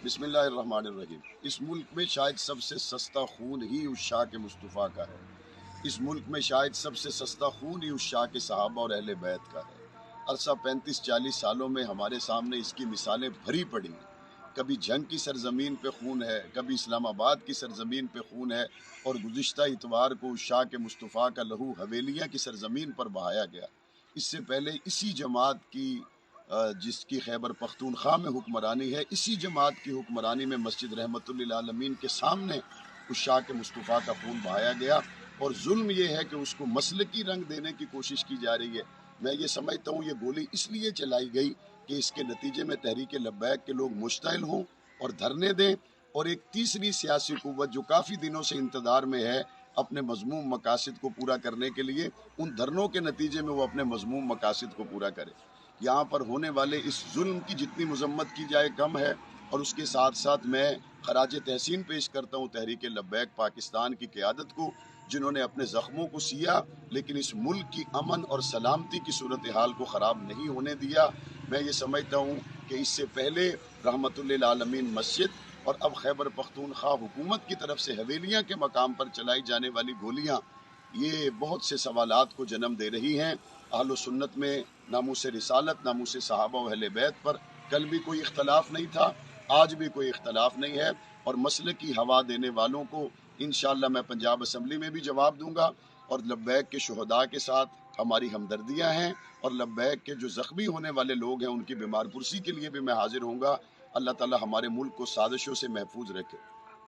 بسم اللہ الرحمن الرحیم۔ اس ملک میں شاید سب سے سستا خون ہی اس شاہ کے مصطفیٰ کا ہے۔ اس ملک میں شاید سب سے سستا خون ہی اس شاہ کے صحابہ اور اہل بیت کا ہے۔ عرصہ 35-40 سالوں میں ہمارے سامنے اس کی مثالیں بھری پڑی ہیں۔ کبھی جنگ کی سرزمین پہ خون ہے، کبھی اسلام آباد کی سرزمین پہ خون ہے، اور گزشتہ اتوار کو اس شاہ کے مصطفیٰ کا لہو حویلیاں کی سرزمین پر بہایا گیا۔ اس سے پہلے اسی جماعت کی جس کی خیبر پختونخوا میں حکمرانی ہے، اسی جماعت کی حکمرانی میں مسجد رحمت للعالمین کے سامنے اس شاہ کے مصطفیٰ کا خون بہایا گیا، اور ظلم یہ ہے کہ اس کو مسلکی رنگ دینے کی کوشش کی جا رہی ہے۔ میں یہ سمجھتا ہوں یہ گولی اس لیے چلائی گئی کہ اس کے نتیجے میں تحریک لبیک کے لوگ مشتعل ہوں اور دھرنے دیں، اور ایک تیسری سیاسی قوت جو کافی دنوں سے انتظار میں ہے اپنے مذموم مقاصد کو پورا کرنے کے لیے، ان دھرنوں کے نتیجے میں وہ اپنے مذموم مقاصد کو پورا کرے۔ یہاں پر ہونے والے اس ظلم کی جتنی مذمت کی جائے کم ہے، اور اس کے ساتھ ساتھ میں خراج تحسین پیش کرتا ہوں تحریک لبیک پاکستان کی قیادت کو، جنہوں نے اپنے زخموں کو سیا لیکن اس ملک کی امن اور سلامتی کی صورتحال کو خراب نہیں ہونے دیا۔ میں یہ سمجھتا ہوں کہ اس سے پہلے رحمت للعالمین مسجد اور اب خیبر پختونخوا حکومت کی طرف سے حویلیاں کے مقام پر چلائی جانے والی گولیاں یہ بہت سے سوالات کو جنم دے رہی ہیں۔ اہل و سنت میں ناموس رسالت، ناموس صحابہ و اہل بیت پر کل بھی کوئی اختلاف نہیں تھا، آج بھی کوئی اختلاف نہیں ہے، اور مسئلے کی ہوا دینے والوں کو انشاءاللہ میں پنجاب اسمبلی میں بھی جواب دوں گا، اور لبیک کے شہداء کے ساتھ ہماری ہمدردیاں ہیں، اور لبیک کے جو زخمی ہونے والے لوگ ہیں ان کی بیمار پرسی کے لیے بھی میں حاضر ہوں گا۔ اللہ تعالی ہمارے ملک کو سازشوں سے محفوظ رکھے۔